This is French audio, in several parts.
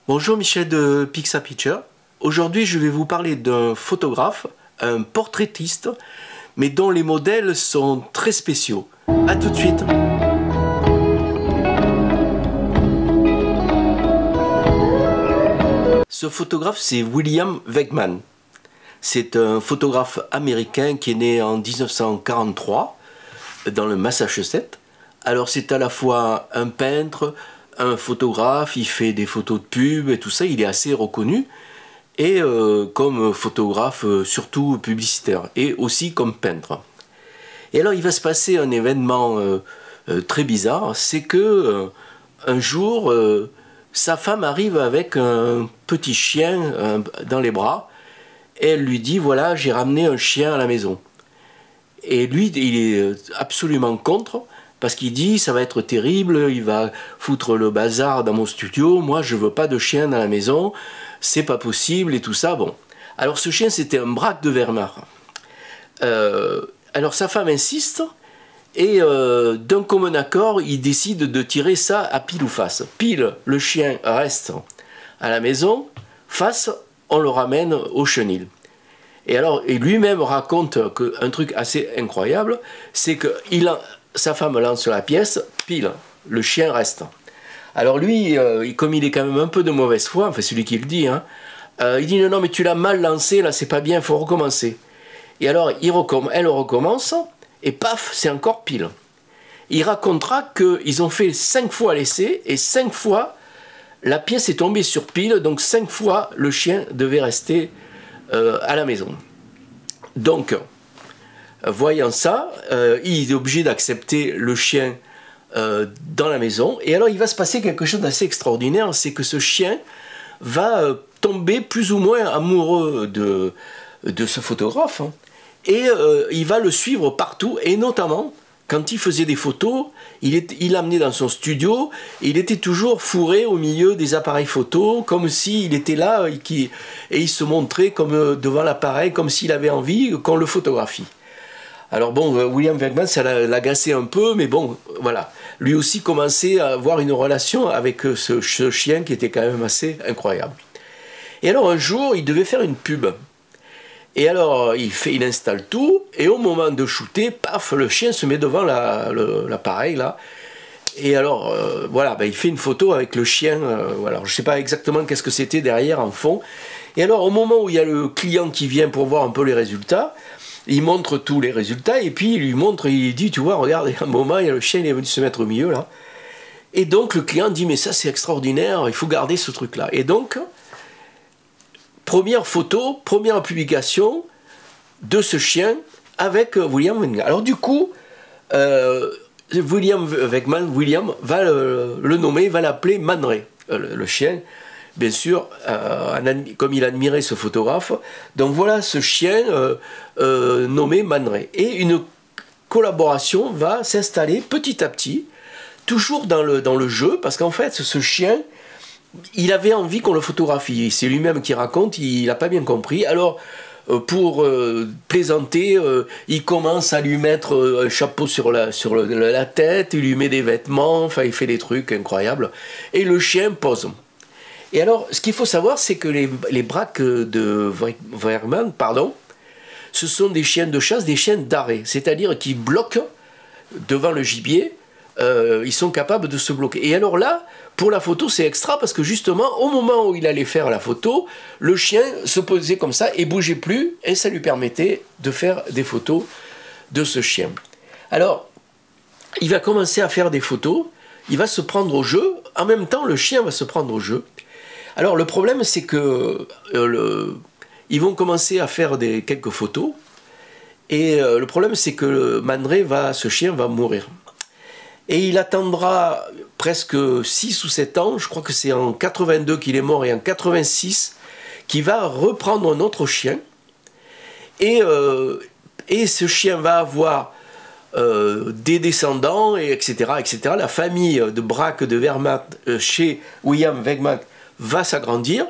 Bonjour, Michel de Pixapicture. Aujourd'hui, je vais vous parler d'un photographe, un portraitiste, mais dont les modèles sont très spéciaux. A tout de suite. Ce photographe, c'est William Wegman. C'est un photographe américain qui est né en 1943 dans le Massachusetts. Alors c'est à la fois un peintre, un photographe, il fait des photos de pub et tout ça, il est assez reconnu. Et comme photographe, surtout publicitaire, et aussi comme peintre. Et alors il va se passer un événement très bizarre, c'est que un jour, sa femme arrive avec un petit chien dans les bras, et elle lui dit, voilà, j'ai ramené un chien à la maison. Et lui, il est absolument contre, parce qu'il dit, ça va être terrible, il va foutre le bazar dans mon studio, moi je veux pas de chien dans la maison, c'est pas possible et tout ça. Bon. Alors ce chien, c'était un braque de Wehrmacht. Alors sa femme insiste, et d'un commun accord, il décide de tirer ça à pile ou face. Pile, le chien reste à la maison, face, on le ramène au chenil. Et alors, il lui-même raconte un truc assez incroyable, c'est que sa femme lance la pièce, pile, le chien reste. Alors lui, comme il est quand même un peu de mauvaise foi, enfin celui qui le dit, hein, il dit non, mais tu l'as mal lancé, là c'est pas bien, il faut recommencer. Et alors elle recommence, et paf, c'est encore pile. Il racontera qu'ils ont fait 5 fois l'essai, et 5 fois, la pièce est tombée sur pile, donc 5 fois le chien devait rester à la maison. Donc, voyant ça, il est obligé d'accepter le chien dans la maison. Et alors il va se passer quelque chose d'assez extraordinaire, c'est que ce chien va tomber plus ou moins amoureux de ce photographe, hein, et il va le suivre partout, et notamment quand il faisait des photos, il l'amenait dans son studio, et il était toujours fourré au milieu des appareils photos, comme s'il était là, et il se montrait comme devant l'appareil, comme s'il avait envie qu'on le photographie. Alors bon, William Wegman, ça l'agaçait un peu, mais bon, voilà. Lui aussi commençait à avoir une relation avec ce chien qui était quand même assez incroyable. Et alors un jour, il devait faire une pub. Et alors, il installe tout, et au moment de shooter, paf, le chien se met devant l'appareil, là. Et alors, voilà, ben, il fait une photo avec le chien. Alors, je ne sais pas exactement qu'est-ce que c'était derrière, en fond. Et alors, au moment où il y a le client qui vient pour voir un peu les résultats, il montre tous les résultats, et puis il lui montre, il dit, tu vois, regarde, à un moment, il y a le chien, il est venu se mettre au milieu, là. Et donc, le client dit, mais ça, c'est extraordinaire, il faut garder ce truc-là. Et donc, première photo, première publication de ce chien avec William Wegman. Alors du coup, William Wegman, va le nommer, va l'appeler Man Ray, le chien, bien sûr, comme il admirait ce photographe. Donc voilà ce chien nommé Man Ray. Et une collaboration va s'installer petit à petit, toujours dans le jeu, parce qu'en fait, ce chien, il avait envie qu'on le photographie. C'est lui-même qui raconte, il n'a pas bien compris. Alors, pour plaisanter, il commence à lui mettre un chapeau sur la tête, il lui met des vêtements, enfin, il fait des trucs incroyables. Et le chien pose. Et alors, ce qu'il faut savoir, c'est que les braques de Wegman, pardon, ce sont des chiens de chasse, des chiens d'arrêt. C'est-à-dire qu'ils bloquent devant le gibier. Ils sont capables de se bloquer. Et alors là, pour la photo, c'est extra parce que justement, au moment où il allait faire la photo, le chien se posait comme ça et bougeait plus, et ça lui permettait de faire des photos de ce chien. Alors, il va commencer à faire des photos, il va se prendre au jeu, en même temps, le chien va se prendre au jeu. Alors, le problème, c'est que ils vont commencer à faire quelques photos, et le problème, c'est que Man Ray ce chien va mourir. Et il attendra presque 6 ou 7 ans, je crois que c'est en 82 qu'il est mort, et en 86 qu'il va reprendre un autre chien. Et ce chien va avoir des descendants, et etc., etc. La famille de braque de Wehrmacht chez William Wegman va s'agrandir,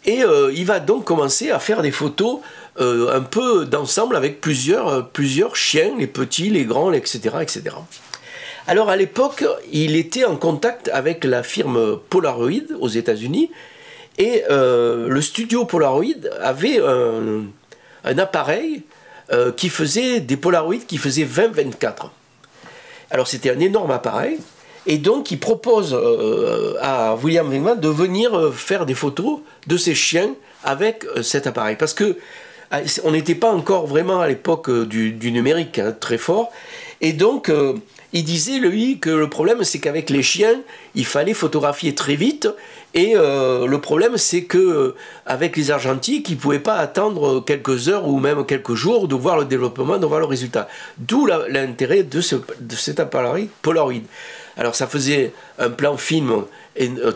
et il va donc commencer à faire des photos un peu d'ensemble avec plusieurs chiens, les petits, les grands, etc., etc. Alors à l'époque, il était en contact avec la firme Polaroid aux États-Unis, Et le studio Polaroid avait un appareil qui faisait des Polaroids qui faisaient 20-24. Alors c'était un énorme appareil, et donc il propose à William Wegman de venir faire des photos de ses chiens avec cet appareil, parce que on n'était pas encore vraiment à l'époque du numérique, hein, très fort, et donc il disait lui que le problème c'est qu'avec les chiens il fallait photographier très vite, et le problème c'est que avec les argentiques ils ne pouvaient pas attendre quelques heures ou même quelques jours de voir le développement, de voir le résultat, d'où l'intérêt de cet appareil Polaroid. Alors ça faisait un plan film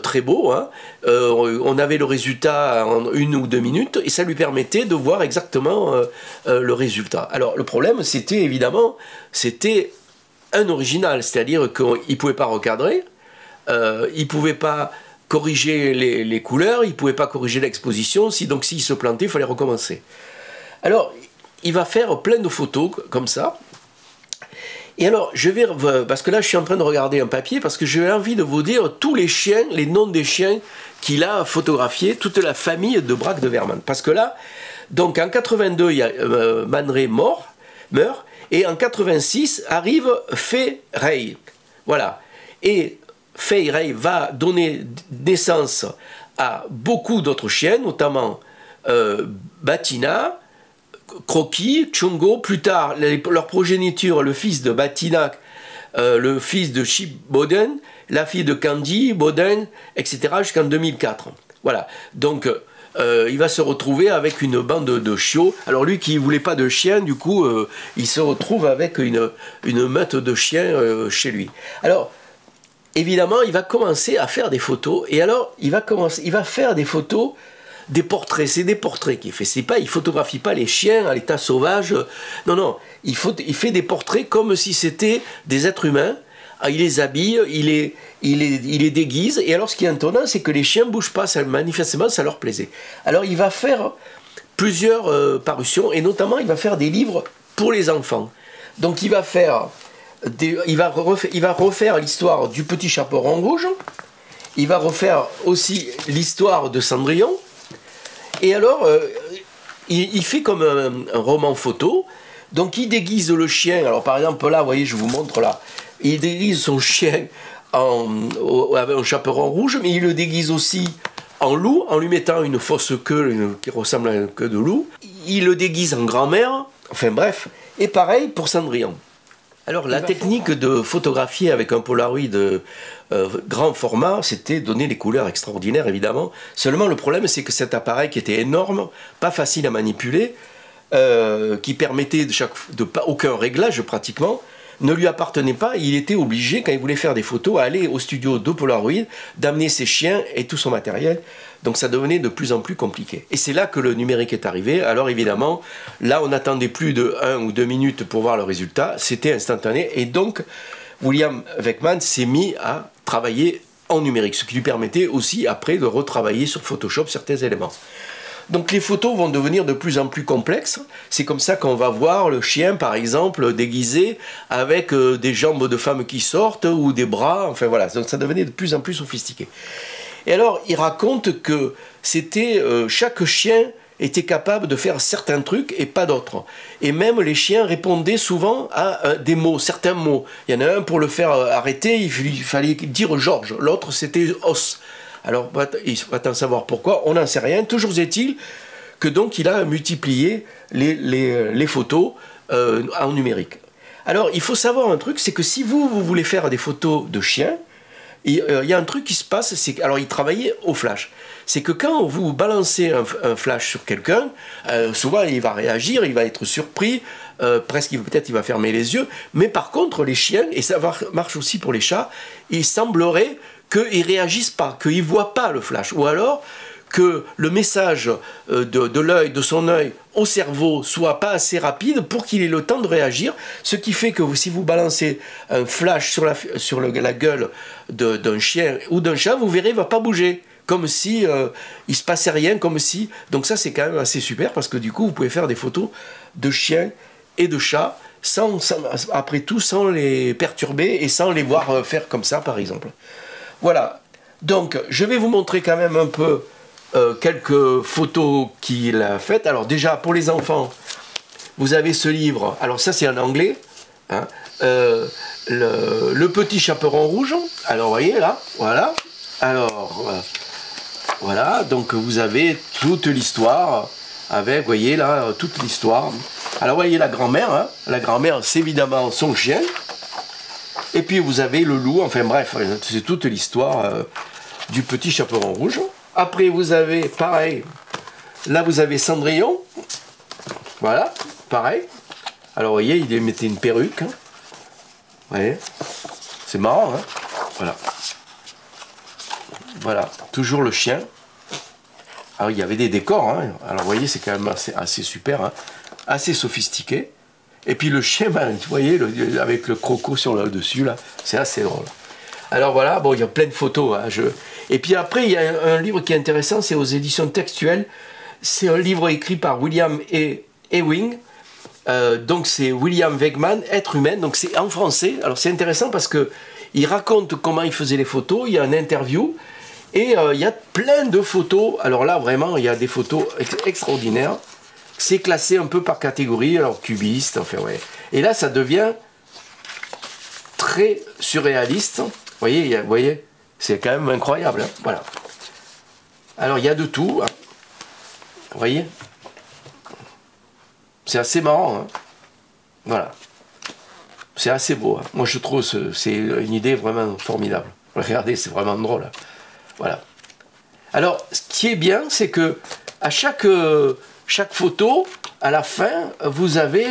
très beau, hein. On avait le résultat en 1 ou 2 minutes et ça lui permettait de voir exactement le résultat. Alors le problème c'était évidemment, c'était un original, c'est-à-dire qu'il ne pouvait pas recadrer, il ne pouvait pas corriger les couleurs, il ne pouvait pas corriger l'exposition, donc s'il se plantait, il fallait recommencer. Alors il va faire plein de photos comme ça. Et alors, parce que là, je suis en train de regarder un papier, parce que j'ai envie de vous dire tous les chiens, les noms des chiens qu'il a photographiés, toute la famille de Braque de Wehrmann. Parce que là, donc en 82, il y a Man Ray meurt, et en 86 arrive Fay Ray. Voilà. Et Fay Ray va donner naissance à beaucoup d'autres chiens, notamment Batina, Croquis, Chongo, plus tard, leur progéniture, le fils de Batina, le fils de Chip Boden, la fille de Candy, Boden, etc., jusqu'en 2004. Voilà, donc il va se retrouver avec une bande de chiots. Alors lui qui ne voulait pas de chien, du coup, il se retrouve avec une meute de chiens chez lui. Alors, évidemment, il va commencer à faire des photos, et alors, il va faire des photos, des portraits, c'est des portraits qu'il fait, il photographie pas les chiens à l'état sauvage, non, il fait des portraits comme si c'était des êtres humains, il les habille, il les déguise, et alors ce qui est étonnant, c'est que les chiens ne bougent pas, manifestement ça leur plaisait. Alors il va faire plusieurs parutions, et notamment il va faire des livres pour les enfants. Donc il va refaire l'histoire du petit chaperon rouge, il va refaire aussi l'histoire de Cendrillon. Et alors, il fait comme un roman photo, donc il déguise le chien, alors par exemple là, vous voyez, je vous montre là, il déguise son chien avec un chaperon rouge, mais il le déguise aussi en loup, en lui mettant une fausse queue qui ressemble à une queue de loup, il le déguise en grand-mère, enfin bref, et pareil pour Cendrillon. Alors la technique de photographier avec un Polaroid grand format, c'était donner des couleurs extraordinaires évidemment. Seulement le problème c'est que cet appareil qui était énorme, pas facile à manipuler, qui permettait aucun réglage pratiquement, ne lui appartenait pas. Il était obligé, quand il voulait faire des photos, à aller au studio de Polaroid, d'amener ses chiens et tout son matériel. Donc ça devenait de plus en plus compliqué. Et c'est là que le numérique est arrivé. Alors évidemment, là on n'attendait plus de 1 ou 2 minutes pour voir le résultat. C'était instantané. Et donc, William Wegman s'est mis à travailler en numérique, ce qui lui permettait aussi après de retravailler sur Photoshop certains éléments. Donc les photos vont devenir de plus en plus complexes. C'est comme ça qu'on va voir le chien, par exemple, déguisé avec des jambes de femme qui sortent ou des bras. Enfin voilà, donc ça devenait de plus en plus sophistiqué. Et alors, il raconte que c'était chaque chien était capable de faire certains trucs et pas d'autres. Et même les chiens répondaient souvent à des mots, certains mots. Il y en a un, pour le faire arrêter, il fallait dire Georges. L'autre, c'était os. Alors, il va t'en savoir pourquoi, on n'en sait rien. Toujours est-il que donc il a multiplié les photos en numérique. Alors, il faut savoir un truc, c'est que si vous voulez faire des photos de chiens, il y a un truc qui se passe, alors il travaillait au flash. C'est que quand vous balancez un flash sur quelqu'un, souvent il va réagir, il va être surpris, peut-être il va fermer les yeux, mais par contre les chiens, et ça marche aussi pour les chats, il semblerait qu'ils ne réagissent pas, qu'ils ne voient pas le flash, ou alors que le message de l'œil, de son œil au cerveau soit pas assez rapide pour qu'il ait le temps de réagir, ce qui fait que si vous balancez un flash sur la gueule d'un chien ou d'un chat, vous verrez, il ne va pas bouger, comme si il se passait rien, comme si... Donc ça c'est quand même assez super, parce que du coup vous pouvez faire des photos de chiens et de chats, après tout sans les perturber et sans les voir faire comme ça par exemple. Voilà, donc je vais vous montrer quand même un peu quelques photos qu'il a faites. Alors déjà, pour les enfants, vous avez ce livre. Alors ça, c'est en anglais. Hein, le petit chaperon rouge. Alors, vous voyez là, voilà. Alors, voilà. Donc, vous avez toute l'histoire avec, vous voyez là, toute l'histoire. Alors, vous voyez la grand-mère. Hein, la grand-mère, c'est évidemment son chien. Et puis, vous avez le loup. Enfin, bref, c'est toute l'histoire du petit chaperon rouge. Après, vous avez, pareil, là, vous avez Cendrillon. Voilà, pareil. Alors, vous voyez, il mettait une perruque. Hein. Vous voyez, c'est marrant, hein. Voilà. Voilà, toujours le chien. Alors, il y avait des décors, hein. Alors, vous voyez, c'est quand même assez super, hein. Assez sophistiqué. Et puis, le chien, ben, vous voyez, avec le croco sur le dessus, là, c'est assez drôle. Alors, voilà, bon, il y a plein de photos, hein. Et puis après, il y a un livre qui est intéressant, c'est aux éditions textuelles. C'est un livre écrit par William Ewing. Donc c'est William Wegman, Être humain, donc c'est en français. Alors c'est intéressant parce que il raconte comment il faisait les photos, il y a une interview et il y a plein de photos. Alors là vraiment il y a des photos extraordinaires. C'est classé un peu par catégorie, alors cubiste, enfin ouais. Et là ça devient très surréaliste. Vous voyez, c'est quand même incroyable. Hein, voilà. Alors il y a de tout. Hein. Vous voyez. C'est assez marrant, hein. Voilà. C'est assez beau. Hein. Moi, je trouve que c'est une idée vraiment formidable. Regardez, c'est vraiment drôle. Hein. Voilà. Alors, ce qui est bien, c'est que à chaque photo, à la fin, vous avez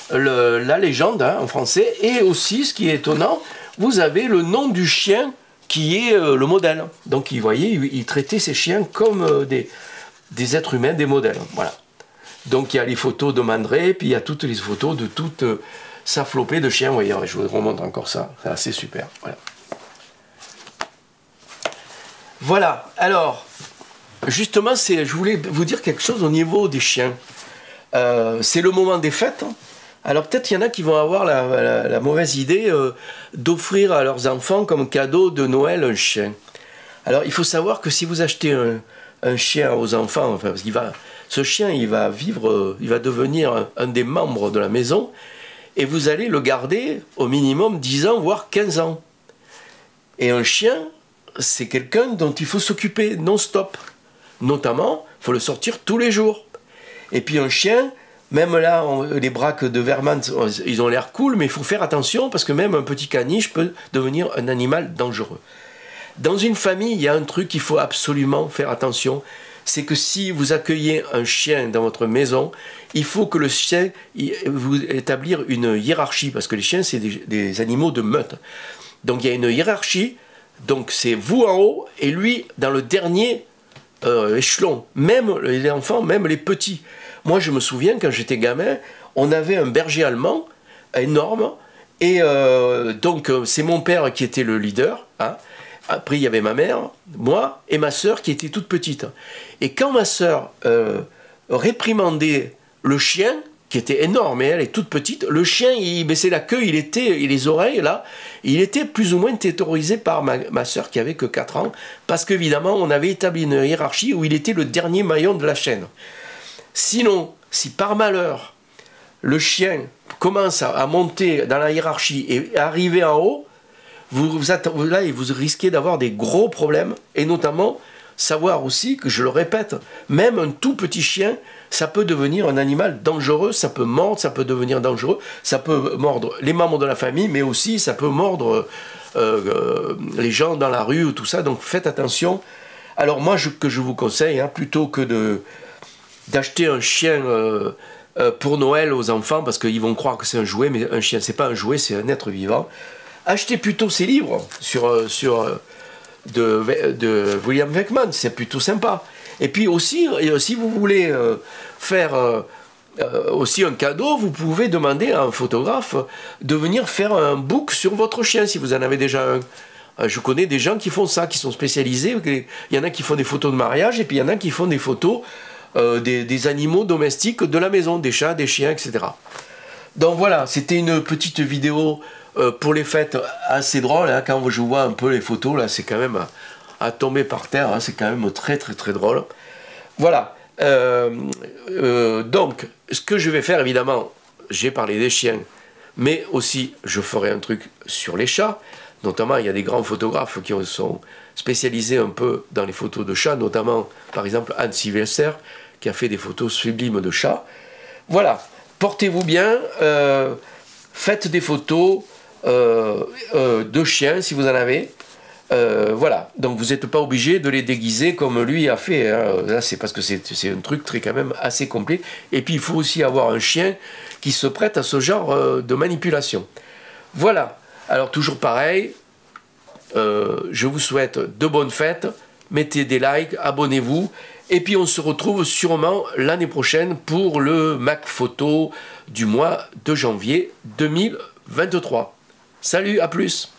la légende hein, en français, et aussi, ce qui est étonnant, vous avez le nom du chien qui est le modèle. Donc, vous voyez, il traitait ces chiens comme des êtres humains, des modèles. Voilà. Donc il y a les photos de Mandré, puis il y a toutes les photos de toute sa flopée de chiens. Vous voyez, je vous remontre encore ça, c'est assez super. Voilà. Voilà, alors, justement, je voulais vous dire quelque chose au niveau des chiens. C'est le moment des fêtes. Alors peut-être il y en a qui vont avoir la mauvaise idée d'offrir à leurs enfants comme cadeau de Noël un chien. Alors il faut savoir que si vous achetez un chien aux enfants, enfin, parce ce chien il va vivre, il va devenir un des membres de la maison, et vous allez le garder au minimum 10 ans, voire 15 ans. Et un chien, c'est quelqu'un dont il faut s'occuper non-stop. Notamment, il faut le sortir tous les jours. Et puis un chien, même là, les braques de Vermont, ils ont l'air cool, mais il faut faire attention, parce que même un petit caniche peut devenir un animal dangereux. Dans une famille, il y a un truc qu'il faut absolument faire attention, c'est que si vous accueillez un chien dans votre maison, il faut que le chien, vous établir une hiérarchie, parce que les chiens, c'est des animaux de meute. Donc il y a une hiérarchie, donc c'est vous en haut, et lui dans le dernier échelon, même les enfants, même les petits. Moi je me souviens, quand j'étais gamin, on avait un berger allemand énorme, et donc c'est mon père qui était le leader, hein. Après, il y avait ma mère, moi et ma sœur qui était toute petite. Et quand ma sœur réprimandait le chien, qui était énorme et elle est toute petite, le chien, il baissait la queue, et les oreilles, là, il était plus ou moins terrorisé par ma sœur qui avait que 4 ans, parce qu'évidemment, on avait établi une hiérarchie où il était le dernier maillon de la chaîne. Sinon, si par malheur, le chien commence à monter dans la hiérarchie et à arriver en haut, là, vous risquez d'avoir des gros problèmes, et notamment savoir aussi que, je le répète, même un tout petit chien, ça peut devenir un animal dangereux, ça peut mordre, ça peut devenir dangereux, ça peut mordre les membres de la famille, mais aussi ça peut mordre les gens dans la rue ou tout ça, donc faites attention. Alors moi, que je vous conseille, hein, plutôt que d'acheter un chien pour Noël aux enfants, parce qu'ils vont croire que c'est un jouet, mais un chien, c'est pas un jouet, c'est un être vivant. Achetez plutôt ces livres de William Wegman, c'est plutôt sympa. Et puis aussi, si vous voulez faire aussi un cadeau, vous pouvez demander à un photographe de venir faire un book sur votre chien, si vous en avez déjà un. Je connais des gens qui font ça, qui sont spécialisés. Il y en a qui font des photos de mariage, et puis il y en a qui font des photos des animaux domestiques de la maison, des chats, des chiens, etc. Donc voilà, c'était une petite vidéo pour les fêtes assez drôle, hein, quand je vois un peu les photos, là, c'est quand même à tomber par terre, hein, c'est quand même très très très drôle. Voilà. Donc, ce que je vais faire, évidemment, j'ai parlé des chiens, mais aussi je ferai un truc sur les chats. Notamment, il y a des grands photographes qui sont spécialisés un peu dans les photos de chats, notamment, par exemple, Anne Sylvester, qui a fait des photos sublimes de chats. Voilà, portez-vous bien, faites des photos de chiens, si vous en avez. Voilà, donc vous n'êtes pas obligé de les déguiser comme lui a fait, hein. Là, c'est parce que c'est un truc très quand même assez complet. Et puis il faut aussi avoir un chien qui se prête à ce genre de manipulation. Voilà, alors toujours pareil, je vous souhaite de bonnes fêtes, mettez des likes, abonnez-vous, et puis on se retrouve sûrement l'année prochaine pour le Mac Photo du mois de janvier 2023. Salut, à plus!